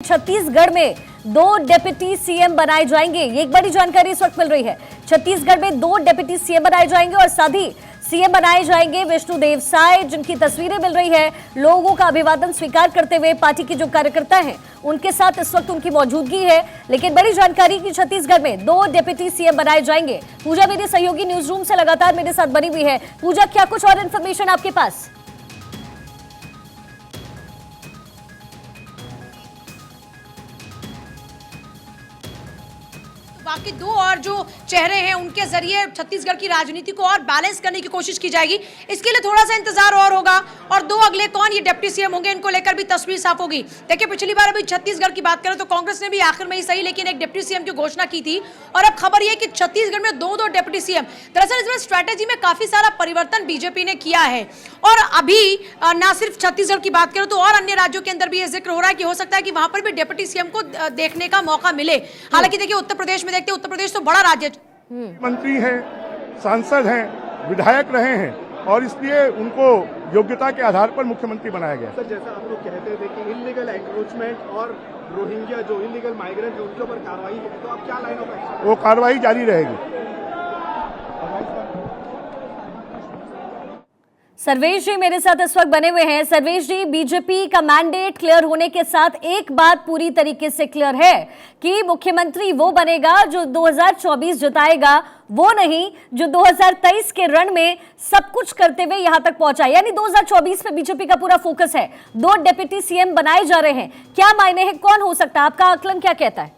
छत्तीसगढ़ में 2 deputy CM बनाए जाएंगे। ये एक बड़ी जानकारी इस वक्त मिल रही है। छत्तीसगढ़ में 2 डिप्टी सीएम बनाए जाएंगे और साथ ही सीएम बनाए जाएंगे विष्णुदेव साय, जिनकी तस्वीरें मिल रही है लोगों का अभिवादन स्वीकार करते हुए। पार्टी के जो कार्यकर्ता हैं उनके साथ इस वक्त उनकी मौजूदगी है। लेकिन बड़ी जानकारी की छत्तीसगढ़ में 2 डिप्टी सीएम बनाए जाएंगे। पूजा मेरे सहयोगी न्यूज रूम से लगातार मेरे साथ बनी हुई है। पूजा, क्या कुछ और इन्फॉर्मेशन आपके पास? बाकी 2 और जो चेहरे हैं उनके जरिए छत्तीसगढ़ की राजनीति को और बैलेंस करने की कोशिश की जाएगी। इसके लिए थोड़ा सा इंतजार और होगा और 2 अगले कौन ये डिप्टी सीएम होंगे, इनको लेकर भी तस्वीर साफ होगी। देखिए, पिछली बार अभी छत्तीसगढ़ की बात करें तो कांग्रेस ने भी आखिर में ही सही लेकिन एक डिप्टी सीएम की घोषणा की थी और अब खबर यह कि छत्तीसगढ़ में 2 डिप्टी सीएम। दरअसल इसमें स्ट्रैटेजी में काफी सारा परिवर्तन बीजेपी ने किया है और अभी न सिर्फ छत्तीसगढ़ की बात करें तो और अन्य राज्यों के अंदर भी यह जिक्र हो रहा है कि हो सकता है कि वहां पर भी डिप्टी सीएम को देखने का मौका मिले। हालांकि देखिए, उत्तर प्रदेश में देखते उत्तर प्रदेश तो बड़ा राज्य मंत्री हैं, सांसद हैं, विधायक रहे हैं और इसलिए उनको योग्यता के आधार पर मुख्यमंत्री बनाया गया। सर, जैसा आप लोग कहते थे कि इलीगल एंक्रोचमेंट और रोहिंग्या जो इलीगल माइग्रेंट है उनके ऊपर कार्रवाई होगी, तो अब क्या लाइन ऑफ एक्शन? वो कार्रवाई जारी रहेगी। सर्वेश जी मेरे साथ इस वक्त बने हुए हैं। सर्वेश जी, बीजेपी का मैंडेट क्लियर होने के साथ एक बात पूरी तरीके से क्लियर है कि मुख्यमंत्री वो बनेगा जो 2024 जिताएगा, वो नहीं जो 2023 के रण में सब कुछ करते हुए यहां तक पहुंचा। यानी 2024 पे बीजेपी का पूरा फोकस है। 2 डिप्टी सीएम बनाए जा रहे हैं, क्या मायने हैं, कौन हो सकता है, आपका आकलन क्या कहता है?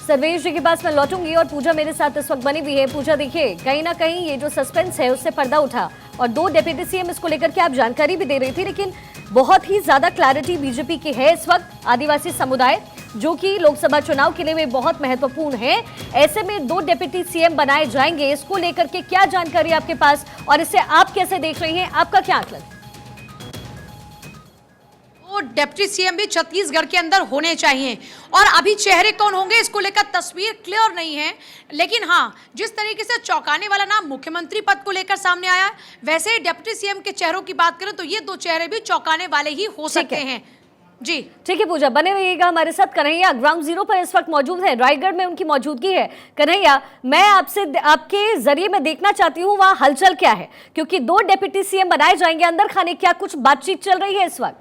सर्वेश जी के पास मैं लौटूंगी और पूजा मेरे साथ इस वक्त बनी हुई है। पूजा, देखिए, कहीं ना कहीं ये जो सस्पेंस है उससे पर्दा उठा और 2 डिप्टी सीएम इसको लेकर के आप जानकारी भी दे रही थी, लेकिन बहुत ही ज्यादा क्लैरिटी बीजेपी की है इस वक्त। आदिवासी समुदाय जो कि लोकसभा चुनाव के लिए वे बहुत महत्वपूर्ण है, ऐसे में 2 डिप्टी सीएम बनाए जाएंगे। इसको लेकर के क्या जानकारी आपके पास और इसे आप कैसे देख रही हैं, आपका क्या आकलन? डिप्टी सीएम भी छत्तीसगढ़ के अंदर होने चाहिए और अभी चेहरे कौन होंगे इसको लेकर तस्वीर क्लियर नहीं है। लेकिन हाँ, जिस तरीके से चौंकाने वाला नाम मुख्यमंत्री पद को लेकर सामने आया, वैसे ही डिप्टी सीएम के चेहरों की बात करें तो ये 2 चेहरे भी चौंकाने वाले ही हो सकते हैं। जी ठीक है पूजा, बने रहिएगा हमारे साथ। कन्हैया ग्राउंड जीरो पर इस वक्त मौजूद है, रायगढ़ में उनकी मौजूदगी है। कन्हैया, मैं आपसे आपके जरिए में देखना चाहती हूँ वहां हलचल क्या है, क्योंकि 2 डिप्टी सीएम बनाए जाएंगे, अंदर खाने क्या कुछ बातचीत चल रही है इस वक्त?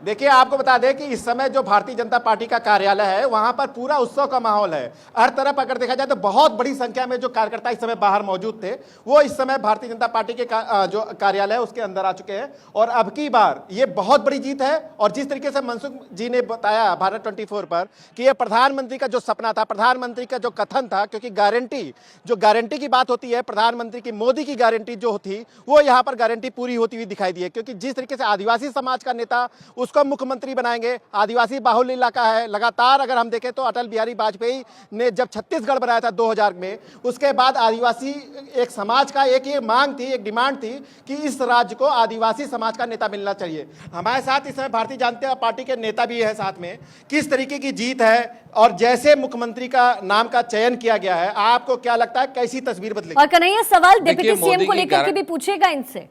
देखिए, आपको बता दें कि इस समय जो भारतीय जनता पार्टी का कार्यालय है वहां पर पूरा उत्सव का माहौल है। हर तरफ अगर देखा जाए तो बहुत बड़ी संख्या में जो कार्यकर्ता इस समय बाहर मौजूद थे वो इस समय भारतीय जनता पार्टी के जो कार्यालय है उसके अंदर आ चुके हैं। और अब की बार ये बहुत बड़ी जीत है और जिस तरीके से मनसुख जी ने बताया भारत 24 पर कि ये प्रधानमंत्री का जो सपना था, प्रधानमंत्री का जो कथन था, क्योंकि गारंटी की बात होती है, प्रधानमंत्री की मोदी की गारंटी जो थी वो यहाँ पर गारंटी पूरी होती हुई दिखाई दी है। क्योंकि जिस तरीके से आदिवासी समाज का नेता उसको मुख्यमंत्री बनाएंगे, आदिवासी बाहुल्य इलाका है, लगातार अगर हम देखें तो अटल बिहारी वाजपेयी ने जब छत्तीसगढ़ बनाया था 2000 में, उसके बाद आदिवासी एक समाज का एक ये मांग थी, एक डिमांड थी कि इस राज्य को आदिवासी समाज का नेता मिलना चाहिए। हमारे साथ इस समय भारतीय जनता पार्टी के नेता भी है साथ में। किस तरीके की जीत है और जैसे मुख्यमंत्री का नाम का चयन किया गया है, आपको क्या लगता है कैसी तस्वीर बदलेगी? और कन्हैया, सवाल डिप्टी सीएम को लेकर के भी पूछेगा इनसे।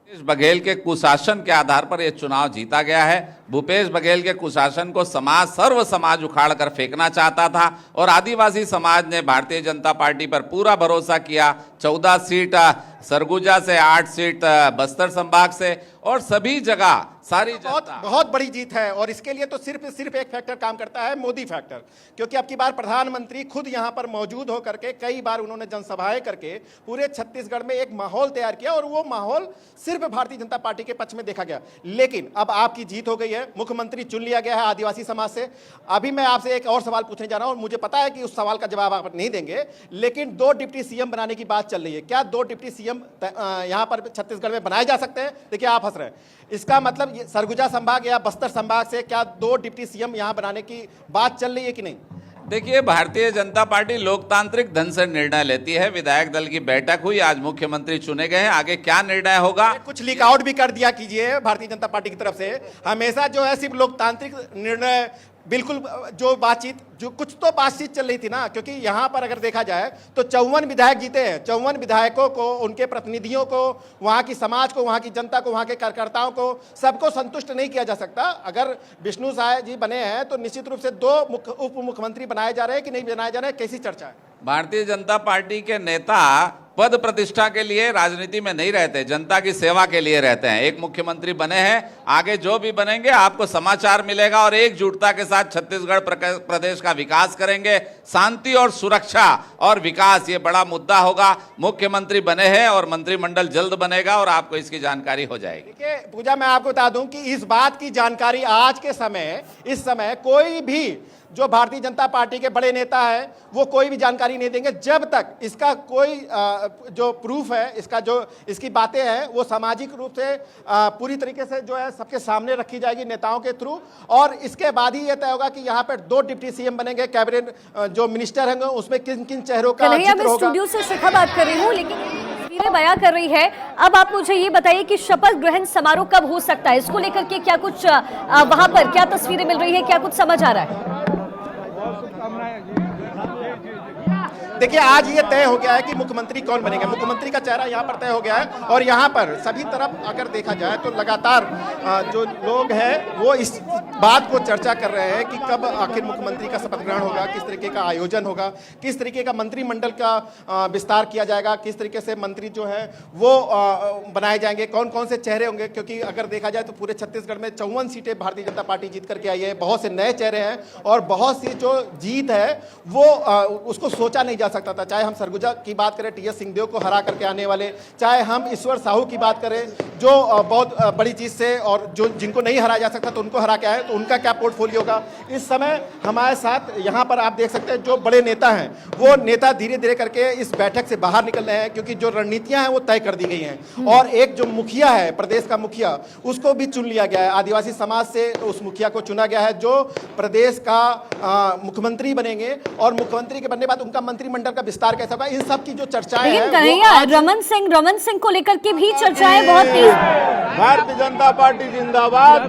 भूपेश बघेल के कुशासन के आधार पर यह चुनाव जीता गया है। भूपेश बघेल के कुशासन को सर्व समाज उखाड़ कर फेंकना चाहता था और आदिवासी समाज ने भारतीय जनता पार्टी पर पूरा भरोसा किया। 14 सीट सरगुजा से, 8 सीट बस्तर संभाग से और सभी जगह सारी बहुत बड़ी जीत है। और इसके लिए तो सिर्फ एक फैक्टर काम करता है, मोदी फैक्टर। क्योंकि अब की बार प्रधानमंत्री खुद यहाँ पर मौजूद होकर के कई बार उन्होंने जनसभाएं करके पूरे छत्तीसगढ़ में एक माहौल तैयार किया और वो माहौल सिर्फ भारतीय जनता पार्टी के पक्ष में देखा गया। लेकिन अब आपकी जीत हो गई है, मुख्यमंत्री चुन लिया गया है आदिवासी समाज से। अभी मैं आपसे एक और सवाल पूछने जा रहा हूं और मुझे पता है कि उस सवाल का जवाब आप नहीं देंगे, लेकिन 2 डिप्टी सीएम बनाने की बात चल रही है। क्या 2 डिप्टी सीएम यहां पर छत्तीसगढ़ में बनाए जा सकते हैं? देखिए, आप हंस रहे हैं, इसका मतलब सरगुजा संभाग या बस्तर संभाग से क्या 2 डिप्टी सीएम यहां बनाने की बात चल रही है कि नहीं? देखिए, भारतीय जनता पार्टी लोकतांत्रिक ढंग से निर्णय लेती है। विधायक दल की बैठक हुई, आज मुख्यमंत्री चुने गए हैं, आगे क्या निर्णय होगा कुछ लीक आउट भी कर दिया कीजिए भारतीय जनता पार्टी की तरफ से। हमेशा जो है सिर्फ लोकतांत्रिक निर्णय बिल्कुल जो बातचीत जो कुछ तो बातचीत चल रही थी ना, क्योंकि यहाँ पर अगर देखा जाए तो 54 विधायक जीते हैं। 54 विधायकों को, उनके प्रतिनिधियों को, वहाँ की समाज को, वहाँ की जनता को, वहाँ के कार्यकर्ताओं को, सबको संतुष्ट नहीं किया जा सकता। अगर विष्णु साय जी बने हैं तो निश्चित रूप से 2 उप मुख्यमंत्री बनाए जा रहे हैं कि नहीं बनाए जा रहे हैं, कैसी चर्चा है? भारतीय जनता पार्टी के नेता पद प्रतिष्ठा के लिए राजनीति में नहीं रहते, जनता की सेवा के लिए रहते हैं। एक मुख्यमंत्री बने हैं, आगे जो भी बनेंगे आपको समाचार मिलेगा और एकजुटता के साथ छत्तीसगढ़ प्रदेश का विकास करेंगे। शांति और सुरक्षा और विकास ये बड़ा मुद्दा होगा। मुख्यमंत्री बने हैं और मंत्रिमंडल जल्द बनेगा और आपको इसकी जानकारी हो जाएगी। देखिए पूजा, मैं आपको बता दूं कि इस बात की जानकारी आज के समय, इस समय कोई भी जो भारतीय जनता पार्टी के बड़े नेता है वो कोई भी जानकारी नहीं देंगे जब तक इसका कोई जो प्रूफ है, इसका जो इसकी बातें हैं वो सामाजिक रूप से पूरी तरीके से जो है सबके सामने रखी जाएगी नेताओं के थ्रू, और इसके बाद ही ये तय होगा कि यहाँ पर 2 डिप्टी सीएम बनेंगे, कैबिनेट जो मिनिस्टर होंगे उसमें किन किन चेहरों का जिक्र होगा। स्टूडियो से शिखा बात कर रही हूँ, लेकिन तस्वीरें बयां कर रही है। अब आप मुझे ये बताइए कि शपथ ग्रहण समारोह कब हो सकता है, इसको लेकर के क्या कुछ वहां पर क्या तस्वीरें मिल रही है, क्या कुछ समझ आ रहा है? देखिए आज ये तय हो गया है कि मुख्यमंत्री कौन बनेगा, मुख्यमंत्री का चेहरा यहाँ पर तय हो गया है, और यहाँ पर सभी तरफ अगर देखा जाए तो लगातार जो लोग हैं वो इस बात को चर्चा कर रहे हैं कि कब आखिर मुख्यमंत्री का शपथ ग्रहण होगा, किस तरीके का आयोजन होगा, किस तरीके का मंत्रिमंडल का विस्तार किया जाएगा, किस तरीके से मंत्री जो है वो बनाए जाएंगे, कौन कौन से चेहरे होंगे। क्योंकि अगर देखा जाए तो पूरे छत्तीसगढ़ में 54 सीटें भारतीय जनता पार्टी जीत करके आई है, बहुत से नए चेहरे हैं और बहुत सी जो जीत है वो उसको सोचा नहीं जा सकता था। चाहे हम सरगुजा की बात करें, टीएस सिंहदेव को हरा करके आने वाले, चाहे हम ईश्वर साहू की बात करें जो बहुत बड़ी चीज से, और जो जिनको नहीं हराया जा सकता तो उनको हरा के आए, तो उनका क्या पोर्टफोलियो होगा। इस समय हमारे साथ यहाँ पर आप देख सकते हैं जो बड़े नेता हैं वो नेता धीरे धीरे करके इस बैठक से बाहर निकल रहे हैं, क्योंकि जो रणनीतियां हैं वो तय कर दी गई हैं, और एक जो मुखिया है, प्रदेश का मुखिया, उसको भी चुन लिया गया है। आदिवासी समाज से उस मुखिया को चुना गया है जो प्रदेश का मुख्यमंत्री बनेंगे, और मुख्यमंत्री के बनने के बाद उनका मंत्रिमंडल का विस्तार कैसा होगा, इन सब की जो चर्चाएं हैं। रमन सिंह को लेकर के भी चर्चाएं बहुत तेज। भारतीय जनता पार्टी जिंदाबाद,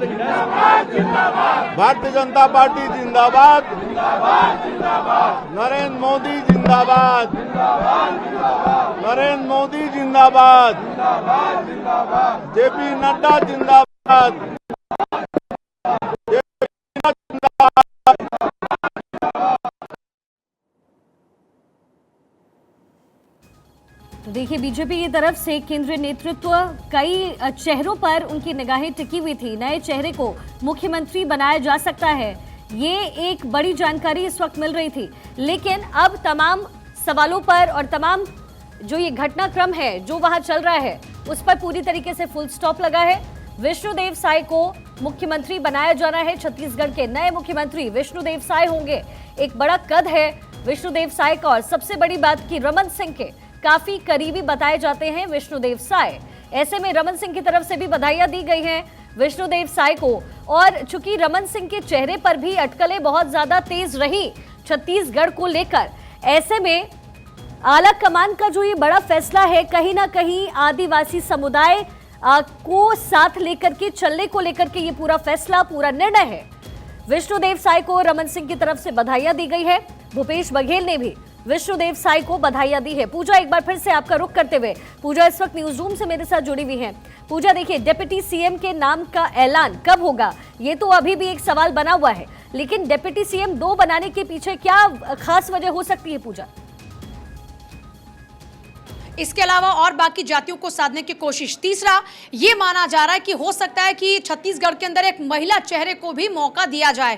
भारतीय जनता पार्टी जिंदाबाद, नरेंद्र मोदी जिंदाबाद, नरेंद्र मोदी जिंदाबाद, जेपी नड्डा जिंदाबाद, तो देखिए बीजेपी की तरफ से केंद्रीय नेतृत्व कई चेहरों पर उनकी निगाहें टिकी हुई थी। नए चेहरे को मुख्यमंत्री बनाया जा सकता है, ये एक बड़ी जानकारी इस वक्त मिल रही थी। लेकिन अब तमाम सवालों पर और तमाम जो ये घटनाक्रम है जो वहां चल रहा है उस पर पूरी तरीके से फुल स्टॉप लगा है। विष्णुदेव साय को मुख्यमंत्री बनाया जाना है। छत्तीसगढ़ के नए मुख्यमंत्री विष्णुदेव साय होंगे। एक बड़ा कद है विष्णुदेव साय का, और सबसे बड़ी बात कि रमन सिंह के काफी करीबी बताए जाते हैं विष्णुदेव साय। ऐसे में रमन सिंह की तरफ से भी बधाइयां दी गई हैं विष्णुदेव साय को, और चूंकि रमन सिंह के चेहरे पर भी अटकलें बहुत ज्यादा तेज रही छत्तीसगढ़ को लेकर, ऐसे में आला कमान का जो ये बड़ा फैसला है कहीं ना कहीं आदिवासी समुदाय को साथ लेकर के चलने को लेकर के ये पूरा फैसला, पूरा निर्णय है। विष्णुदेव साय को रमन सिंह की तरफ से बधाइयां दी गई है। भूपेश बघेल ने भी विष्णुदेव साय को बधाइयां दी है। पूजा, एक बार फिर से आपका रुख करते हुए, पूजा इस वक्त न्यूज रूम से मेरे साथ जुड़ी हुई हैं। पूजा देखिए, डिप्टी सीएम के नाम का ऐलान कब होगा ये तो अभी भी एक सवाल बना हुआ है, लेकिन डिप्टी सीएम 2 बनाने के पीछे क्या खास वजह हो सकती है पूजा? इसके अलावा और बाकी जातियों को साधने की कोशिश। तीसरा, ये माना जा रहा है कि हो सकता है कि छत्तीसगढ़ के अंदर एक महिला चेहरे को भी मौका दिया जाए,